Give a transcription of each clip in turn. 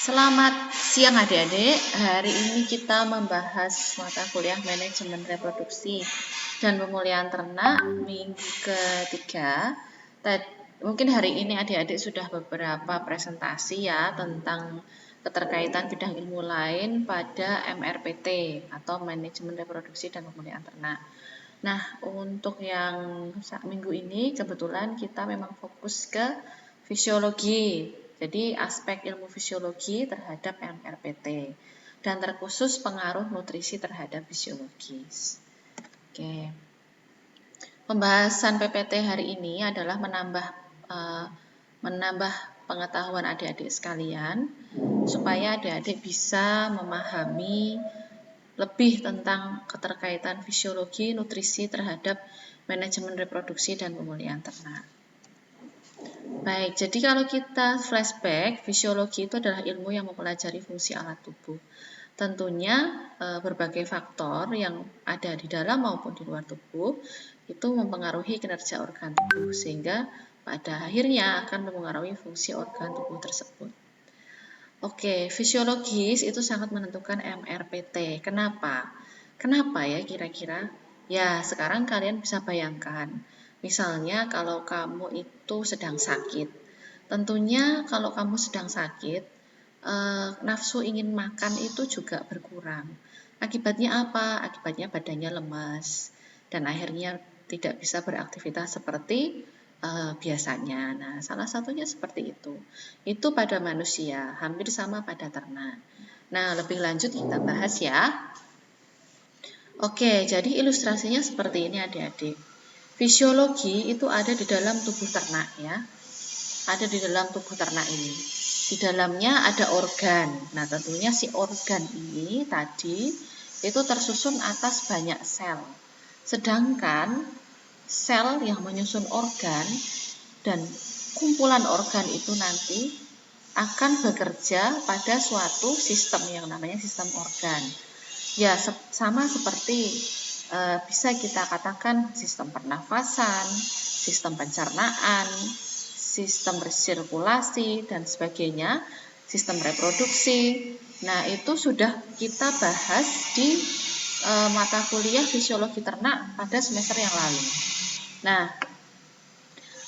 Selamat siang adik-adik. Hari ini kita membahas mata kuliah manajemen reproduksi dan pemulihan ternak minggu ketiga. Mungkin hari ini adik-adik sudah beberapa presentasi ya tentang keterkaitan bidang ilmu lain pada MRPT atau manajemen reproduksi dan pemulihan ternak. Nah, untuk yang minggu ini kebetulan kita memang fokus ke fisiologi. Jadi aspek ilmu fisiologi terhadap MRPT dan terkhusus pengaruh nutrisi terhadap fisiologis. Oke. Pembahasan PPT hari ini adalah menambah pengetahuan adik-adik sekalian supaya adik-adik bisa memahami lebih tentang keterkaitan fisiologi nutrisi terhadap manajemen reproduksi dan pemulihan ternak. Baik, jadi kalau kita flashback, fisiologi itu adalah ilmu yang mempelajari fungsi alat tubuh. Tentunya berbagai faktor yang ada di dalam maupun di luar tubuh itu mempengaruhi kinerja organ tubuh sehingga pada akhirnya akan mempengaruhi fungsi organ tubuh tersebut. Oke, fisiologis itu sangat menentukan MRPT. Kenapa? Kenapa ya kira-kira? Ya, sekarang kalian bisa bayangkan. Misalnya kalau kamu itu sedang sakit. Tentunya kalau kamu sedang sakit, nafsu ingin makan itu juga berkurang. Akibatnya apa? Akibatnya badannya lemas dan akhirnya tidak bisa beraktivitas seperti biasanya. Nah, salah satunya seperti itu. Itu pada manusia, hampir sama pada ternak. Nah, lebih lanjut kita bahas ya. Oke, jadi ilustrasinya seperti ini adik-adik. Fisiologi itu ada di dalam tubuh ternak ya. Ada di dalam tubuh ternak ini. Di dalamnya ada organ. Nah, tentunya si organ ini tadi itu tersusun atas banyak sel. Sedangkan sel yang menyusun organ dan kumpulan organ itu nanti akan bekerja pada suatu sistem yang namanya sistem organ. Ya, sama seperti bisa kita katakan sistem pernafasan, sistem pencernaan, sistem resirkulasi, dan sebagainya, sistem reproduksi. Nah, itu sudah kita bahas di mata kuliah fisiologi ternak pada semester yang lalu. Nah,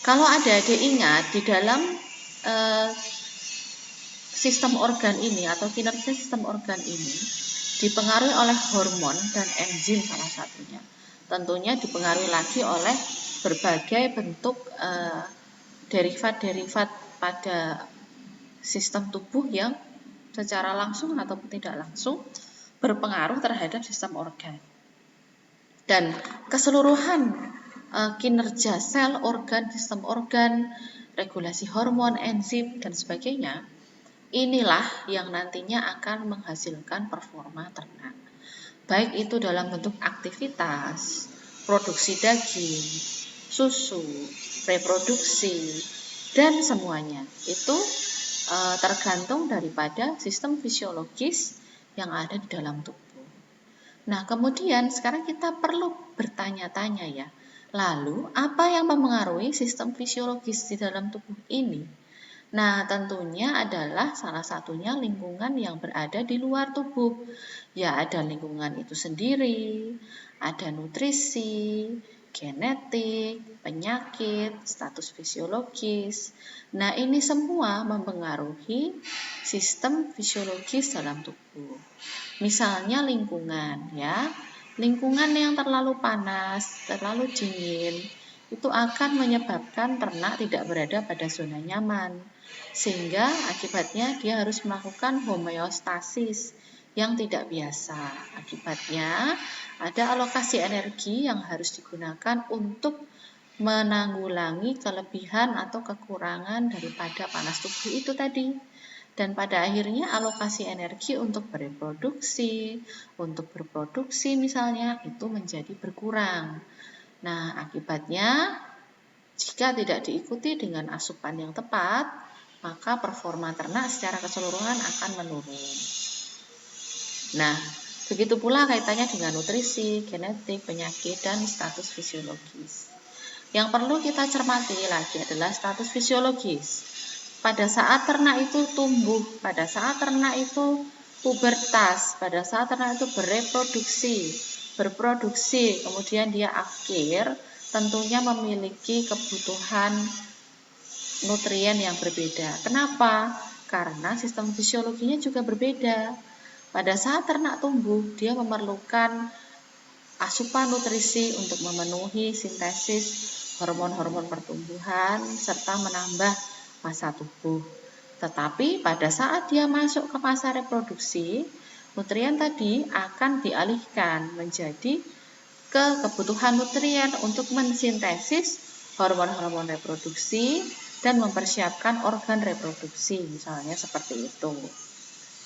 kalau adik-adik ingat, di dalam sistem organ ini atau kinerja sistem organ ini dipengaruhi oleh hormon dan enzim salah satunya. Tentunya dipengaruhi lagi oleh berbagai bentuk derivat-derivat pada sistem tubuh yang secara langsung ataupun tidak langsung berpengaruh terhadap sistem organ. Dan keseluruhan kinerja sel, organ, sistem organ, regulasi hormon, enzim, dan sebagainya, inilah yang nantinya akan menghasilkan performa ternak. Baik itu dalam bentuk aktivitas, produksi daging, susu, reproduksi, dan semuanya. Itu tergantung daripada sistem fisiologis yang ada di dalam tubuh. Nah, kemudian sekarang kita perlu bertanya-tanya ya, lalu apa yang mempengaruhi sistem fisiologis di dalam tubuh ini? Nah, tentunya adalah salah satunya lingkungan yang berada di luar tubuh. Ya, ada lingkungan itu sendiri, ada nutrisi, genetik, penyakit, status fisiologis. Nah, ini semua mempengaruhi sistem fisiologis dalam tubuh. Misalnya lingkungan ya. Lingkungan yang terlalu panas, terlalu dingin, itu akan menyebabkan ternak tidak berada pada zona nyaman. Sehingga akibatnya dia harus melakukan homeostasis yang tidak biasa. Akibatnya ada alokasi energi yang harus digunakan untuk menanggulangi kelebihan atau kekurangan daripada panas tubuh itu tadi. Dan pada akhirnya alokasi energi untuk berproduksi misalnya itu menjadi berkurang. Nah, akibatnya jika tidak diikuti dengan asupan yang tepat, maka performa ternak secara keseluruhan akan menurun. Nah, begitu pula kaitannya dengan nutrisi, genetik, penyakit, dan status fisiologis. Yang perlu kita cermati lagi adalah status fisiologis. pada saat ternak itu tumbuh, pada saat ternak itu pubertas, pada saat ternak itu berproduksi, kemudian dia akhir, tentunya memiliki kebutuhan nutrien yang berbeda. Kenapa? Karena sistem fisiologinya juga berbeda. Pada saat ternak tumbuh, dia memerlukan asupan nutrisi untuk memenuhi sintesis hormon-hormon pertumbuhan serta menambah massa tubuh. Tetapi pada saat dia masuk ke masa reproduksi, nutrien tadi akan dialihkan menjadi ke kebutuhan nutrien untuk mensintesis hormon-hormon reproduksi dan mempersiapkan organ reproduksi, misalnya seperti itu.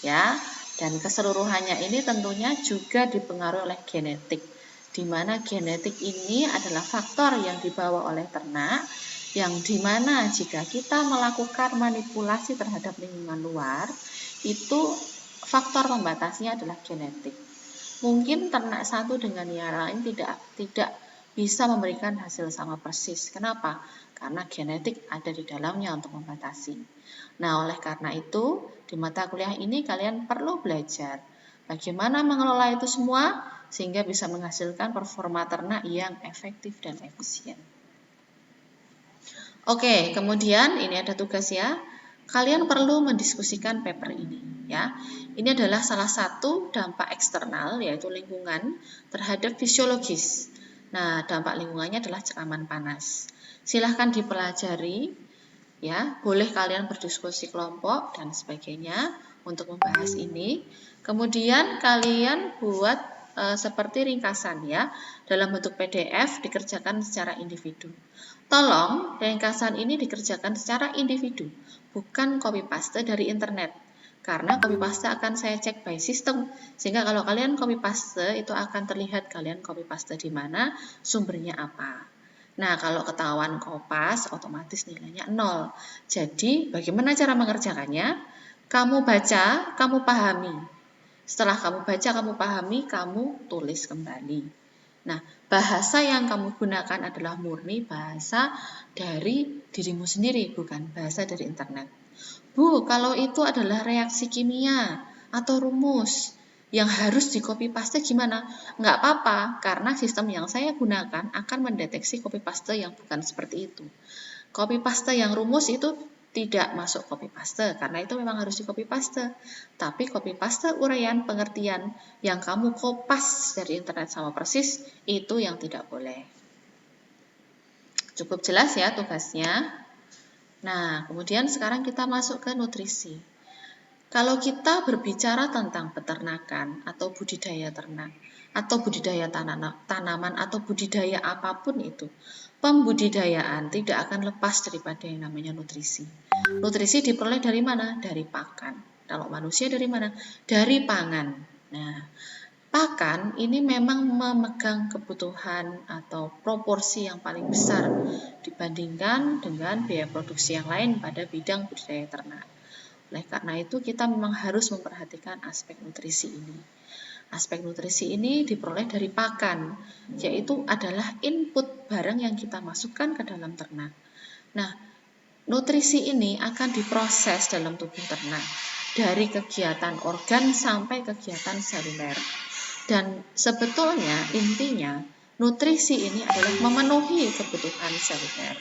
Ya, dan keseluruhannya ini tentunya juga dipengaruhi oleh genetik, di mana genetik ini adalah faktor yang dibawa oleh ternak, yang dimana jika kita melakukan manipulasi terhadap lingkungan luar, itu faktor pembatasnya adalah genetik. Mungkin ternak satu dengan yang lain tidak bisa memberikan hasil sama persis. Kenapa? Karena genetik ada di dalamnya untuk membatasi. Nah, oleh karena itu, di mata kuliah ini kalian perlu belajar bagaimana mengelola itu semua sehingga bisa menghasilkan performa ternak yang efektif dan efisien. Oke, kemudian ini ada tugas ya. Kalian perlu mendiskusikan paper ini ya. Ini adalah salah satu dampak eksternal yaitu lingkungan terhadap fisiologis. Nah, dampak lingkungannya adalah ceraman panas. Silahkan dipelajari ya, boleh kalian berdiskusi kelompok dan sebagainya untuk membahas ini. Kemudian kalian buat seperti ringkasan ya, dalam bentuk PDF dikerjakan secara individu. Tolong ringkasan ini dikerjakan secara individu, bukan copy paste dari internet. Karena copy paste akan saya cek by system, sehingga kalau kalian copy paste itu akan terlihat kalian copy paste di mana, sumbernya apa. Nah, kalau ketahuan kopas, otomatis nilainya 0. Jadi, bagaimana cara mengerjakannya? Kamu baca, kamu pahami. Setelah kamu baca, kamu pahami, kamu tulis kembali. Nah, bahasa yang kamu gunakan adalah murni bahasa dari dirimu sendiri, bukan bahasa dari internet. Bu, kalau itu adalah reaksi kimia atau rumus yang harus di copy paste gimana? Nggak apa-apa, karena sistem yang saya gunakan akan mendeteksi copy paste yang bukan seperti itu. Copy paste yang rumus itu tidak masuk copy paste, karena itu memang harus di copy paste. Tapi copy paste uraian pengertian yang kamu kopas dari internet sama persis, itu yang tidak boleh. Cukup jelas ya tugasnya. Nah, kemudian sekarang kita masuk ke nutrisi. Kalau kita berbicara tentang peternakan atau budidaya ternak, atau budidaya tanaman, atau budidaya apapun itu, pembudidayaan tidak akan lepas daripada yang namanya nutrisi. Nutrisi diperoleh dari mana? Dari pakan. Kalau manusia dari mana? Dari pangan. Nah, pakan ini memang memegang kebutuhan atau proporsi yang paling besar dibandingkan dengan biaya produksi yang lain pada bidang budidaya ternak. Oleh karena itu, kita memang harus memperhatikan aspek nutrisi ini. Aspek nutrisi ini diperoleh dari pakan, yaitu adalah input barang yang kita masukkan ke dalam ternak. Nah, nutrisi ini akan diproses dalam tubuh ternak, dari kegiatan organ sampai kegiatan seluler. Dan sebetulnya intinya, nutrisi ini adalah memenuhi kebutuhan seluler.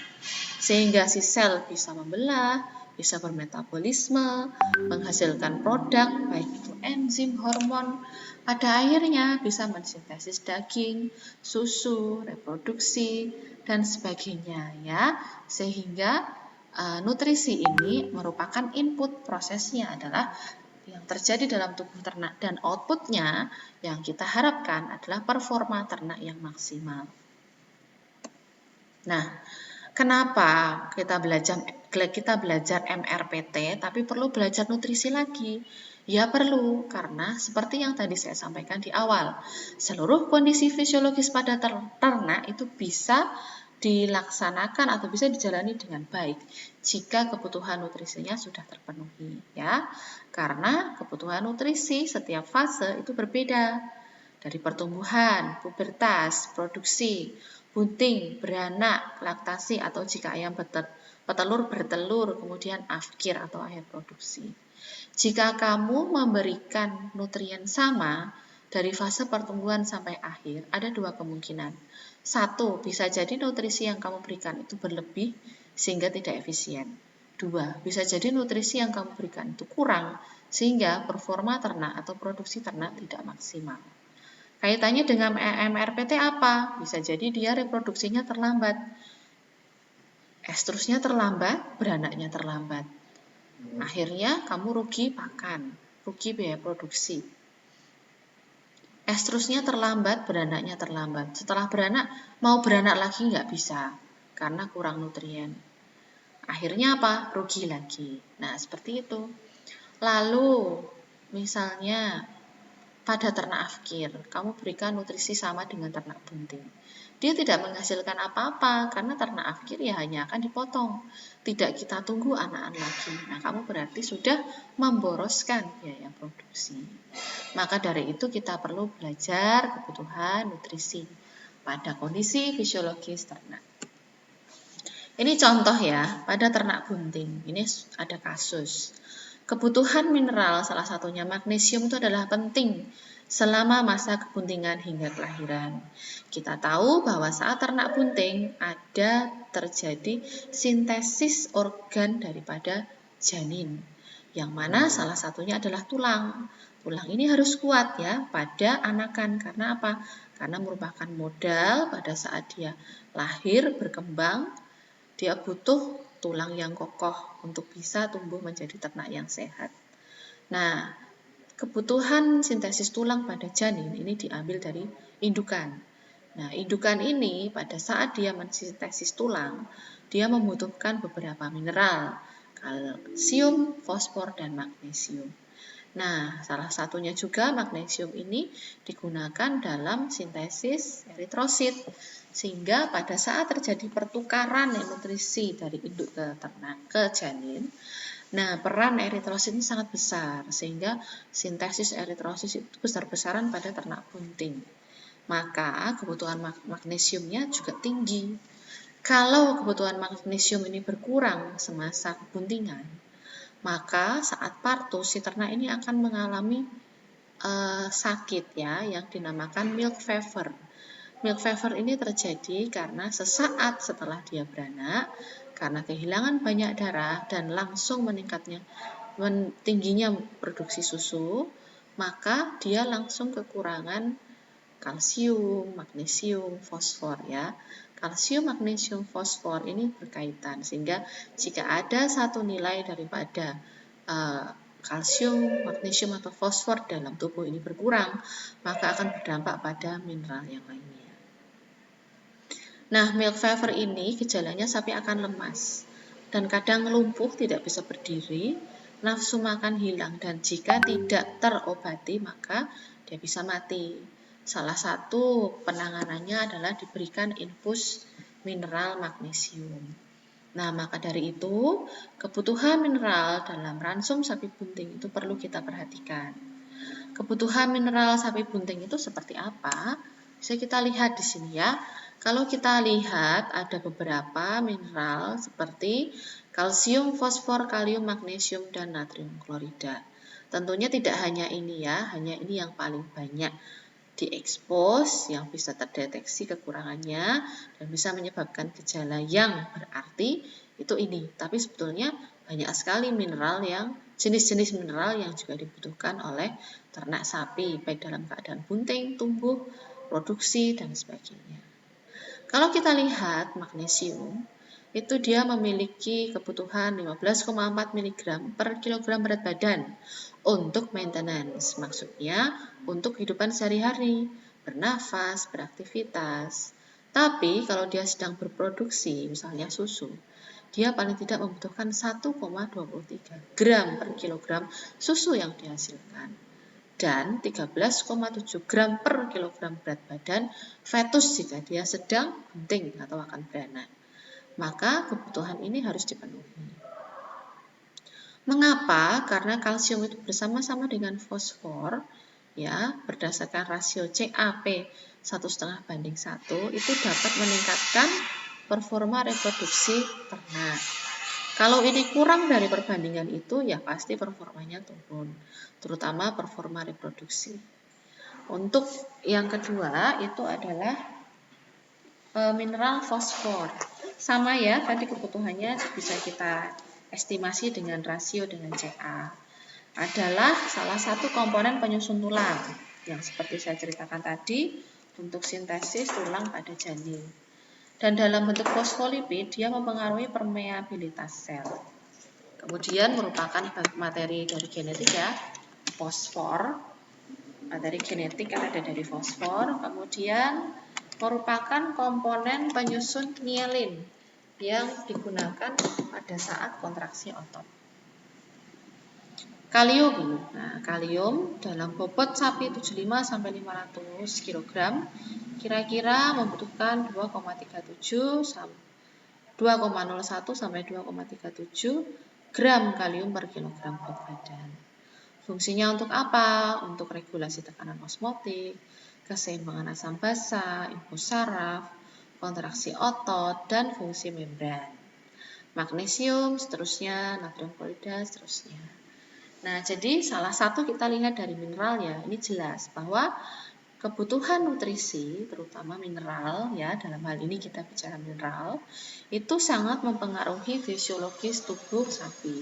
Sehingga si sel bisa membelah, bisa bermetabolisme, menghasilkan produk, baik itu enzim, hormon, pada akhirnya bisa mensintesis daging, susu, reproduksi, dan sebagainya ya. Sehingga nutrisi ini merupakan input, prosesnya adalah yang terjadi dalam tubuh ternak, dan outputnya yang kita harapkan adalah performa ternak yang maksimal. Nah, kenapa kita belajar MRPT tapi perlu belajar nutrisi lagi? Ya perlu, karena seperti yang tadi saya sampaikan di awal, seluruh kondisi fisiologis pada ternak itu bisa dilaksanakan atau bisa dijalani dengan baik jika kebutuhan nutrisinya sudah terpenuhi ya. Karena kebutuhan nutrisi setiap fase itu berbeda. Dari pertumbuhan, pubertas, produksi. bunting, beranak, laktasi, atau jika ayam petelur bertelur, kemudian afkir atau akhir produksi. Jika kamu memberikan nutrien sama dari fase pertumbuhan sampai akhir, ada dua kemungkinan. Satu, bisa jadi nutrisi yang kamu berikan itu berlebih sehingga tidak efisien. Dua, bisa jadi nutrisi yang kamu berikan itu kurang sehingga performa ternak atau produksi ternak tidak maksimal. Kaitannya dengan MRPT apa? Bisa jadi dia reproduksinya terlambat, estrusnya terlambat, beranaknya terlambat. Akhirnya kamu rugi pakan, rugi biaya produksi. Estrusnya terlambat, beranaknya terlambat. Setelah beranak, mau beranak lagi nggak bisa karena kurang nutrien. Akhirnya apa? Rugi lagi. Nah, seperti itu. Lalu, misalnya pada ternak afkir, kamu berikan nutrisi sama dengan ternak bunting. Dia tidak menghasilkan apa-apa karena ternak afkir ya hanya akan dipotong. Tidak kita tunggu anakan lagi. Nah, kamu berarti sudah memboroskan biaya produksi. Maka dari itu kita perlu belajar kebutuhan nutrisi pada kondisi fisiologis ternak. Ini contoh ya, pada ternak bunting. Ini ada kasus. Kebutuhan mineral salah satunya magnesium itu adalah penting selama masa kebuntingan hingga kelahiran. Kita tahu bahwa saat ternak bunting ada terjadi sintesis organ daripada janin, yang mana salah satunya adalah tulang. Tulang ini harus kuat ya pada anakan. Karena apa? Karena merupakan modal pada saat dia lahir, berkembang, dia butuh tulang yang kokoh untuk bisa tumbuh menjadi ternak yang sehat. Nah, kebutuhan sintesis tulang pada janin ini diambil dari indukan. Nah, indukan ini pada saat dia mensintesis tulang, dia membutuhkan beberapa mineral, kalsium, fosfor, dan magnesium. Nah, salah satunya juga magnesium ini digunakan dalam sintesis eritrosit, sehingga pada saat terjadi pertukaran nutrisi dari induk ke ternak ke janin, nah peran eritrosit ini sangat besar, sehingga sintesis eritrosit itu besar-besaran pada ternak bunting. Maka kebutuhan magnesiumnya juga tinggi. Kalau kebutuhan magnesium ini berkurang semasa kebuntingan, maka saat partus si ternak ini akan mengalami sakit ya yang dinamakan milk fever. Milk fever ini terjadi karena sesaat setelah dia beranak, karena kehilangan banyak darah dan langsung tingginya produksi susu, maka dia langsung kekurangan kalsium, magnesium, fosfor ya. Kalsium, magnesium, fosfor ini berkaitan, sehingga jika ada satu nilai daripada kalsium, magnesium, atau fosfor dalam tubuh ini berkurang, maka akan berdampak pada mineral yang lainnya. Nah, milk fever ini gejalanya sapi akan lemas dan kadang lumpuh, tidak bisa berdiri, nafsu makan hilang, dan jika tidak terobati maka dia bisa mati. Salah satu penanganannya adalah diberikan infus mineral magnesium. Nah, maka dari itu kebutuhan mineral dalam ransum sapi bunting itu perlu kita perhatikan. Kebutuhan mineral sapi bunting itu seperti apa? Bisa kita lihat di sini ya. Kalau kita lihat ada beberapa mineral seperti kalsium, fosfor, kalium, magnesium, dan natrium klorida. Tentunya tidak hanya ini ya, hanya ini yang paling banyak diekspos, yang bisa terdeteksi kekurangannya dan bisa menyebabkan gejala yang berarti itu ini. Tapi sebetulnya banyak sekali mineral yang jenis-jenis mineral yang juga dibutuhkan oleh ternak sapi, baik dalam keadaan bunting, tumbuh, produksi, dan sebagainya. Kalau kita lihat magnesium, itu dia memiliki kebutuhan 15,4 mg per kilogram berat badan untuk maintenance, maksudnya untuk kehidupan sehari-hari, bernafas, beraktivitas. Tapi kalau dia sedang berproduksi, misalnya susu, dia paling tidak membutuhkan 1,23 gram per kilogram susu yang dihasilkan dan 13,7 gram per kilogram berat badan fetus jika dia sedang bunting atau akan beranak. Maka kebutuhan ini harus dipenuhi. Mengapa? Karena kalsium itu bersama-sama dengan fosfor ya berdasarkan rasio CAP 1,5:1 itu dapat meningkatkan performa reproduksi ternak. Kalau ini kurang dari perbandingan itu, ya pasti performanya turun, terutama performa reproduksi. Untuk yang kedua itu adalah mineral fosfor. Sama ya, tadi kebutuhannya bisa kita estimasi dengan rasio dengan Ca. Adalah salah satu komponen penyusun tulang yang seperti saya ceritakan tadi untuk sintesis tulang pada janin. Dan dalam bentuk fosfolipid dia mempengaruhi permeabilitas sel. Kemudian merupakan materi dari genetik ya, fosfor. Materi genetik yang ada dari fosfor. Kemudian merupakan komponen penyusun myelin yang digunakan pada saat kontraksi otot. Kalium. Nah, kalium dalam bobot sapi 75-500 kg kira-kira membutuhkan 2,01 sampai 2,37 gram kalium per kilogram berat badan. Fungsinya untuk apa? Untuk regulasi tekanan osmotik, keseimbangan asam basa, impuls saraf, kontraksi otot, dan fungsi membran. Magnesium, seterusnya, natrium klorida, seterusnya. Nah, jadi salah satu kita lihat dari mineral ya, ini jelas bahwa kebutuhan nutrisi, terutama mineral ya, dalam hal ini kita bicara mineral, itu sangat mempengaruhi fisiologis tubuh sapi.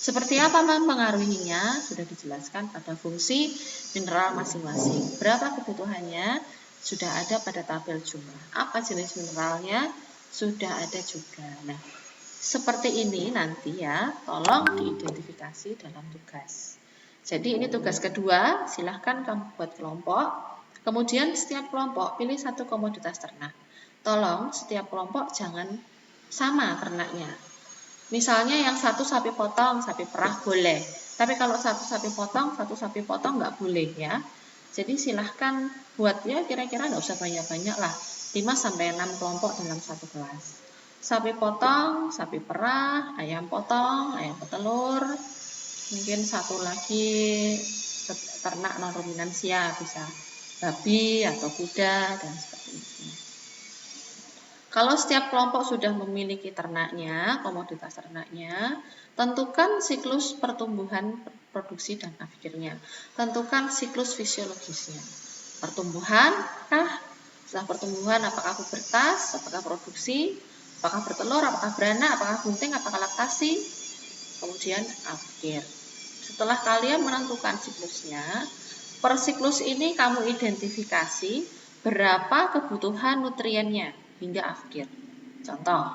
Seperti apa mempengaruhinya? Sudah dijelaskan pada fungsi mineral masing-masing. Berapa kebutuhannya? Sudah ada pada tabel jumlah. Apa jenis mineralnya? Sudah ada juga. Nah, seperti ini nanti ya, tolong diidentifikasi dalam tugas. Jadi ini tugas kedua, silahkan kamu buat kelompok. Kemudian setiap kelompok pilih satu komoditas ternak. Tolong setiap kelompok jangan sama ternaknya. Misalnya yang satu sapi potong, sapi perah boleh. Tapi kalau satu sapi potong nggak boleh ya. Jadi silahkan buatnya kira-kira nggak usah banyak-banyak lah. 5-6 kelompok dalam satu kelas. Sapi potong, sapi perah, ayam potong, ayam petelur, mungkin satu lagi ternak non ruminansia, bisa babi atau kuda dan seperti itu. Kalau setiap kelompok sudah memiliki ternaknya, komoditas ternaknya, tentukan siklus pertumbuhan, produksi dan akhirnya. Tentukan siklus fisiologisnya. Pertumbuhan setelah pertumbuhan apakah pubertas, apakah produksi, apakah bertelur, apakah beranak, apakah bunting, apakah laktasi, kemudian akhir. Setelah kalian menentukan siklusnya, per siklus ini kamu identifikasi berapa kebutuhan nutriennya hingga akhir. Contoh,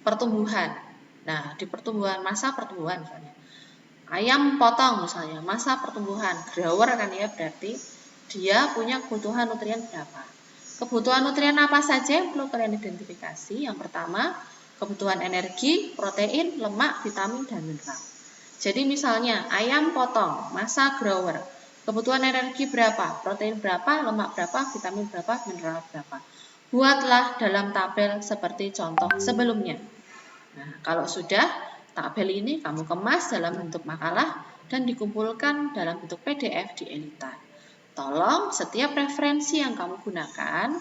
pertumbuhan. Nah, di pertumbuhan, masa pertumbuhan misalnya. Ayam potong misalnya, masa pertumbuhan, grower kan ya, berarti dia punya kebutuhan nutrien berapa. Kebutuhan nutrien apa saja yang perlu kalian identifikasi? Yang pertama, kebutuhan energi, protein, lemak, vitamin, dan mineral. Jadi misalnya ayam potong, masa grower, kebutuhan energi berapa, protein berapa, lemak berapa, vitamin berapa, mineral berapa. Buatlah dalam tabel seperti contoh sebelumnya. Nah, kalau sudah, tabel ini kamu kemas dalam bentuk makalah dan dikumpulkan dalam bentuk PDF di Elita. Tolong setiap referensi yang kamu gunakan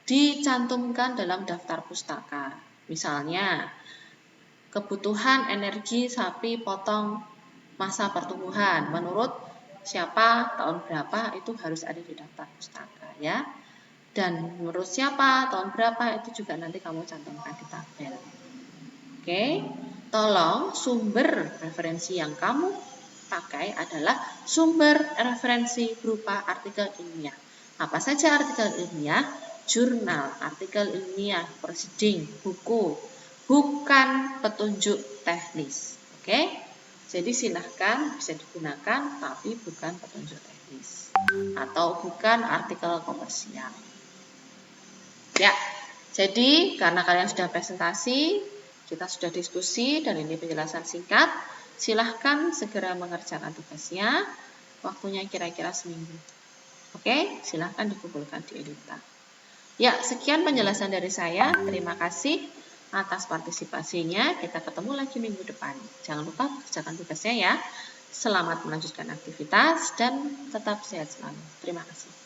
dicantumkan dalam daftar pustaka. Misalnya, kebutuhan energi sapi potong masa pertumbuhan menurut siapa, tahun berapa, itu harus ada di daftar pustaka ya. Dan menurut siapa, tahun berapa, itu juga nanti kamu cantumkan di tabel. Oke, tolong sumber referensi yang kamu pakai adalah sumber referensi berupa artikel ilmiah. Apa saja artikel ilmiah? Jurnal, artikel ilmiah, proceeding, buku, bukan petunjuk teknis. Oke, jadi silahkan bisa digunakan tapi bukan petunjuk teknis atau bukan artikel komersial. Ya, jadi karena kalian sudah presentasi, kita sudah diskusi dan ini penjelasan singkat. Silahkan segera mengerjakan tugasnya. Waktunya kira-kira seminggu. Oke, silahkan dikumpulkan di Elita. Ya, sekian penjelasan dari saya. Terima kasih atas partisipasinya. Kita ketemu lagi minggu depan. Jangan lupa kerjakan tugasnya ya. Selamat melanjutkan aktivitas dan tetap sehat selalu. Terima kasih.